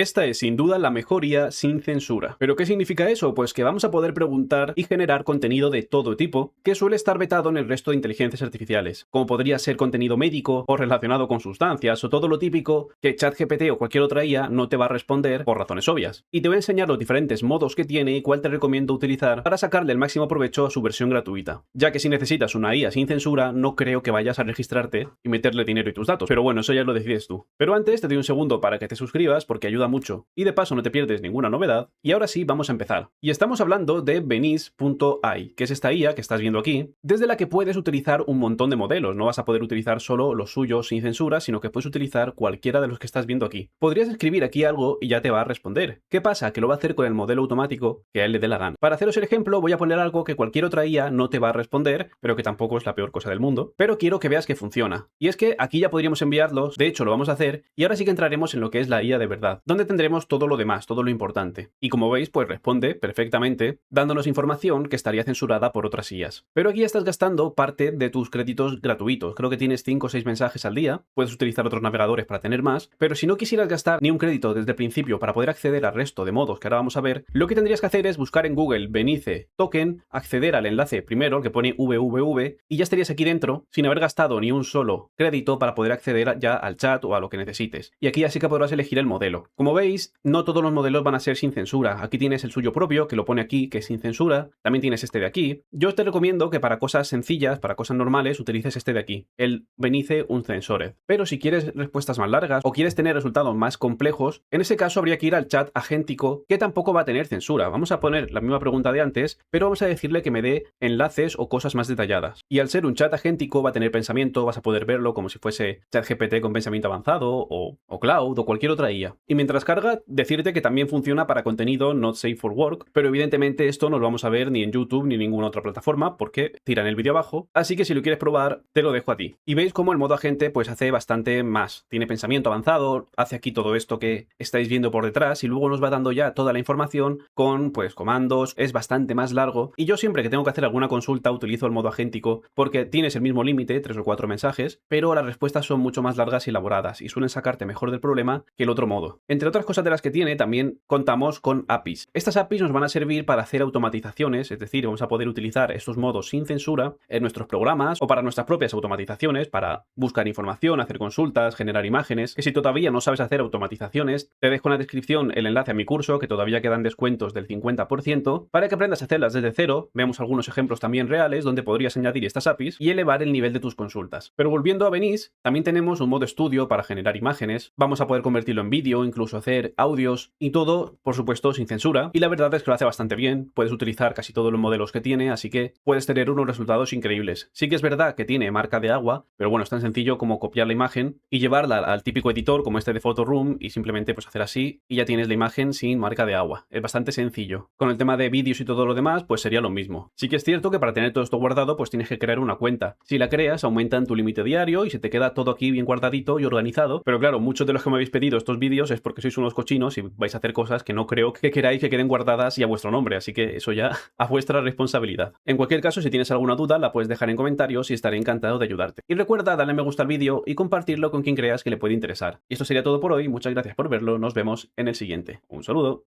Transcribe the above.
Esta es sin duda la mejor IA sin censura. ¿Pero qué significa eso? Pues que vamos a poder preguntar y generar contenido de todo tipo que suele estar vetado en el resto de inteligencias artificiales, como podría ser contenido médico o relacionado con sustancias o todo lo típico que ChatGPT o cualquier otra IA no te va a responder por razones obvias. Y te voy a enseñar los diferentes modos que tiene y cuál te recomiendo utilizar para sacarle el máximo provecho a su versión gratuita. Ya que si necesitas una IA sin censura, no creo que vayas a registrarte y meterle dinero y tus datos. Pero bueno, eso ya lo decides tú. Pero antes te doy un segundo para que te suscribas porque ayuda mucho y de paso no te pierdes ninguna novedad. Y ahora sí, vamos a empezar. Y estamos hablando de Venice.ai, que es esta IA que estás viendo aquí, desde la que puedes utilizar un montón de modelos. No vas a poder utilizar solo los suyos sin censura, sino que puedes utilizar cualquiera de los que estás viendo aquí. Podrías escribir aquí algo y ya te va a responder. ¿Qué pasa? Que lo va a hacer con el modelo automático que a él le dé la gana. Para haceros el ejemplo, voy a poner algo que cualquier otra IA no te va a responder, pero que tampoco es la peor cosa del mundo. Pero quiero que veas que funciona. Y es que aquí ya podríamos enviarlos, de hecho lo vamos a hacer, y ahora sí que entraremos en lo que es la IA de verdad, donde tendremos todo lo demás, todo lo importante. Y como veis, pues responde perfectamente, dándonos información que estaría censurada por otras IAs. Pero aquí ya estás gastando parte de tus créditos gratuitos. Creo que tienes 5 o 6 mensajes al día, puedes utilizar otros navegadores para tener más, pero si no quisieras gastar ni un crédito desde el principio para poder acceder al resto de modos que ahora vamos a ver, lo que tendrías que hacer es buscar en Google Venice Token, acceder al enlace primero, el que pone www, y ya estarías aquí dentro sin haber gastado ni un solo crédito para poder acceder ya al chat o a lo que necesites. Y aquí ya sí que podrás elegir el modelo. Como veis, no todos los modelos van a ser sin censura. Aquí tienes el suyo propio, que lo pone aquí, que es sin censura. También tienes este de aquí. Yo te recomiendo que para cosas sencillas, para cosas normales, utilices este de aquí, el Venice Uncensored. Pero si quieres respuestas más largas o quieres tener resultados más complejos, en ese caso habría que ir al chat agéntico, que tampoco va a tener censura. Vamos a poner la misma pregunta de antes, pero vamos a decirle que me dé enlaces o cosas más detalladas. Y al ser un chat agéntico va a tener pensamiento, vas a poder verlo como si fuese ChatGPT con pensamiento avanzado o Cloud o cualquier otra IA. Y mientras carga, decirte que también funciona para contenido not safe for work, pero evidentemente esto no lo vamos a ver ni en YouTube ni en ninguna otra plataforma porque tiran el vídeo abajo, así que si lo quieres probar, te lo dejo a ti. Y veis cómo el modo agente pues hace bastante más. Tiene pensamiento avanzado, hace aquí todo esto que estáis viendo por detrás y luego nos va dando ya toda la información con pues comandos, es bastante más largo y yo siempre que tengo que hacer alguna consulta utilizo el modo agéntico porque tienes el mismo límite, 3 o 4 mensajes, pero las respuestas son mucho más largas y elaboradas y suelen sacarte mejor del problema que el otro modo. Entre otras cosas de las que tiene, también contamos con APIs. Estas APIs nos van a servir para hacer automatizaciones, es decir, vamos a poder utilizar estos modos sin censura en nuestros programas o para nuestras propias automatizaciones, para buscar información, hacer consultas, generar imágenes, que si todavía no sabes hacer automatizaciones, te dejo en la descripción el enlace a mi curso, que todavía quedan descuentos del 50%, para que aprendas a hacerlas desde cero. Veamos algunos ejemplos también reales donde podrías añadir estas APIs y elevar el nivel de tus consultas. Pero volviendo a Venice, también tenemos un modo estudio para generar imágenes, vamos a poder convertirlo en vídeo, incluso hacer audios y todo, por supuesto, sin censura. Y la verdad es que lo hace bastante bien, puedes utilizar casi todos los modelos que tiene, así que puedes tener unos resultados increíbles. Sí que es verdad que tiene marca de agua, pero bueno, es tan sencillo como copiar la imagen y llevarla al típico editor como este de Photoroom y simplemente pues hacer así y ya tienes la imagen sin marca de agua. Es bastante sencillo. Con el tema de vídeos y todo lo demás, pues sería lo mismo. Sí que es cierto que para tener todo esto guardado, pues tienes que crear una cuenta. Si la creas, aumentan tu límite diario y se te queda todo aquí bien guardadito y organizado. Pero claro, muchos de los que me habéis pedido estos vídeos es porque sois unos cochinos y vais a hacer cosas que no creo que queráis que queden guardadas y a vuestro nombre, así que eso ya a vuestra responsabilidad. En cualquier caso, si tienes alguna duda, la puedes dejar en comentarios y estaré encantado de ayudarte. Y recuerda darle me gusta al vídeo y compartirlo con quien creas que le puede interesar. Y esto sería todo por hoy, muchas gracias por verlo, nos vemos en el siguiente. Un saludo.